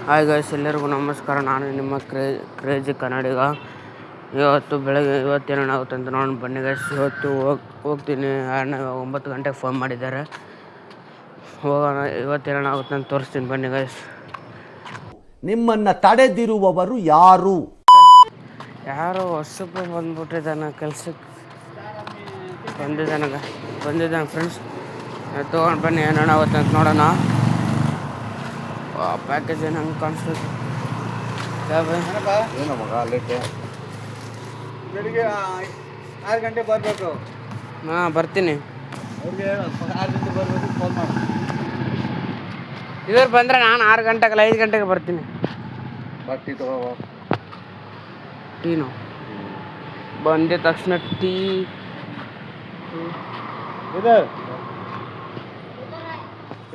Hi guys, ಎಲ್ಲರಿಗೂ ನಮಸ್ಕಾರ. ನಾನು ನಿಮ್ಮ ಕ್ರೇಜಿ ಕನ್ನಡಿಗ. ಇವತ್ತೇನಾಗುತ್ತೆ ಅಂತ ನೋಡಿ ಬನ್ನಿ ಗೈಸ್. ಇವತ್ತು ಹೋಗ್ತೀನಿ. 9 ಗಂಟೆಗೆ ಫೋನ್ ಮಾಡಿದ್ದಾರೆ, ಹೋಗೋಣ. ಇವತ್ತೇನಾಗುತ್ತೆ ಅಂತ ತೋರಿಸ್ತೀನಿ ಬನ್ನಿ ಗೈಸ್. ನಿಮ್ಮನ್ನು ತಡೆದಿರುವವರು ಯಾರು? ಯಾರೋ ಹೊಸಬ್ಬ ಬಂದ್ಬಿಟ್ಟಿದ್ದಾನೆ, ಕೆಲ್ಸಕ್ಕೆ ಬಂದಿದ್ದಾನೆ ಫ್ರೆಂಡ್ಸ್. ತೊಗೊಂಡು ಬನ್ನಿ, ಏನೇನಾಗುತ್ತೆ ಅಂತ ನೋಡೋಣ. ಪ್ಯಾಕೇಜ್ ಏನು ಹಂಗೆ ಕಾಣಿಸ್ತದೆ. ಏನೋ ಮಗ ಲೇಟ್. ಬೆಳಿಗ್ಗೆ 6 ಗಂಟೆ ಬರಬೇಕು. ಹಾಂ, ಬರ್ತೀನಿ. ಅವ್ರಿಗೆ 6 ಗಂಟೆ ಬರಬೇಕು, ಫೋನ್ ಮಾಡಿ. ಇವ್ರು ಬಂದರೆ ನಾನು 6 ಗಂಟೆಗಲ್ಲ 5 ಗಂಟೆಗೆ ಬರ್ತೀನಿ. ಟೀ ತಗೋ. ಟೀನು ಬಂದಿದ ತಕ್ಷಣ ಟೀ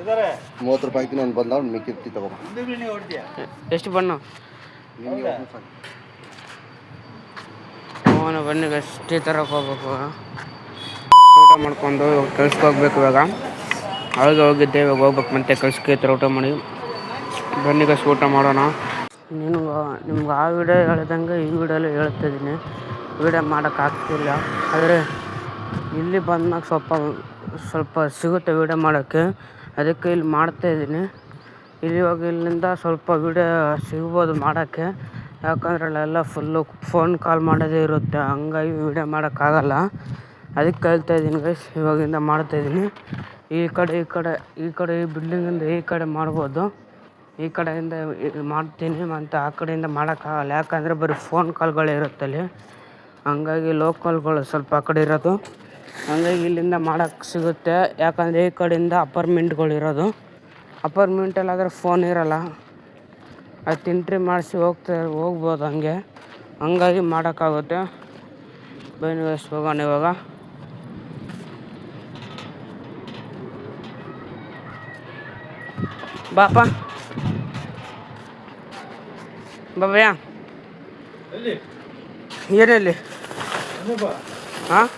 ಇದಾರೆ 30 ರೂಪಾಯಿಗೆ ನಾನು ಬಂದ ಮಿಕ್ಕಿದ ಟೀ ತಗೋ. ನೀವು ಹೊಡ್ತೀಯ? ಎಷ್ಟು ಬಣ್ಣು? ಅವನು ಬನ್ನಿ ಟೀ ತರಕ್ಕೆ ಹೋಗ್ಬೇಕು. ಊಟ ಮಾಡ್ಕೊಂಡು ಕೆಲ್ಸಕ್ಕೆ ಹೋಗ್ಬೇಕು. ಇವಾಗ ಹೋಗಿದ್ದೆ, ಇವಾಗ ಹೋಗ್ಬೇಕು. ಮತ್ತೆ ಕೆಲ್ಸಕ್ಕೆ ಊಟ ಮಾಡಿ ಬನ್ನಿ ಊಟ ಮಾಡೋಣ. ನಿಮ್ಗೆ ಆ ವಿಡಿಯೋ ಹೇಳ್ದಂಗೆ ಈ ವಿಡಿಯೋಲಿ ಹೇಳ್ತಾಯಿದ್ದೀನಿ. ವಿಡಿಯೋ ಮಾಡೋಕ್ಕಾಗ್ತಿಲ್ಲ, ಆದರೆ ಇಲ್ಲಿ ಬಂದಾಗ ಸ್ವಲ್ಪ ಸಿಗುತ್ತೆ ವಿಡಿಯೋ ಮಾಡೋಕ್ಕೆ. ಅದಕ್ಕೆ ಇಲ್ಲಿ ಮಾಡ್ತಾಯಿದ್ದೀನಿ. ಇಲ್ಲಿಂದ ಸ್ವಲ್ಪ ವಿಡಿಯೋ ಸಿಗ್ಬೋದು ಮಾಡೋಕ್ಕೆ. ಯಾಕಂದ್ರೆ ಅಲ್ಲೆಲ್ಲ ಫುಲ್ಲು ಫೋನ್ ಕಾಲ್ ಮಾಡೋದೇ ಇರುತ್ತೆ, ಹಂಗಾಗಿ ವಿಡಿಯೋ ಮಾಡೋಕ್ಕಾಗಲ್ಲ. ಅದಕ್ಕೆ ಹೇಳ್ತಾಯಿದ್ದೀನಿ ಗೈಸ್, ಇವಾಗಿಂದ ಮಾಡ್ತಾಯಿದ್ದೀನಿ. ಈ ಕಡೆ ಈ ಬಿಲ್ಡಿಂಗಿಂದ ಈ ಕಡೆ ಮಾಡ್ಬೋದು. ಈ ಕಡೆಯಿಂದ ಮಾಡ್ತೀನಿ, ಮತ್ತು ಆ ಕಡೆಯಿಂದ ಮಾಡೋಕ್ಕಾಗಲ್ಲ. ಯಾಕಂದರೆ ಬರೀ ಫೋನ್ ಕಾಲ್ಗಳೇ ಇರುತ್ತಲ್ಲಿ, ಹಂಗಾಗಿ ಲೋಕಲ್ಗಳು ಸ್ವಲ್ಪ ಆ ಕಡೆ ಇರೋದು. ಹಂಗಾಗಿ ಇಲ್ಲಿಂದ ಮಾಡೋಕ್ಕೆ ಸಿಗುತ್ತೆ. ಯಾಕಂದರೆ ಈ ಕಡೆಯಿಂದ ಅಪಾರ್ಟ್ಮೆಂಟ್ಗಳಿರೋದು. ಅಪಾರ್ಟ್ಮೆಂಟಲ್ಲಾದರೆ ಫೋನ್ ಇರೋಲ್ಲ, ಅದು ಎಂಟ್ರಿ ಮಾಡಿಸಿ ಹೋಗ್ಬೋದು ಹಂಗಾಗಿ ಮಾಡೋಕ್ಕಾಗುತ್ತೆ. ಬನ್ನಿ ಗೈಸ್, ಹೋಗೋಣ ಇವಾಗ. ಬಾಪ ಬಾಬಯ್ಯ, ಏನಲ್ಲಿ ಹಾಂ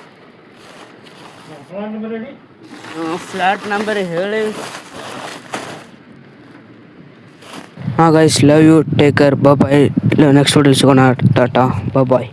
ಫ್ಲ್ಯಾಟ್ ನಂಬರ್ ಹೇಳಿ. ಹಾಂ guys, love you, take care, bye. Next video ಸಿಗೋಣ. ಟಾಟಾ, ಬಾಯ್.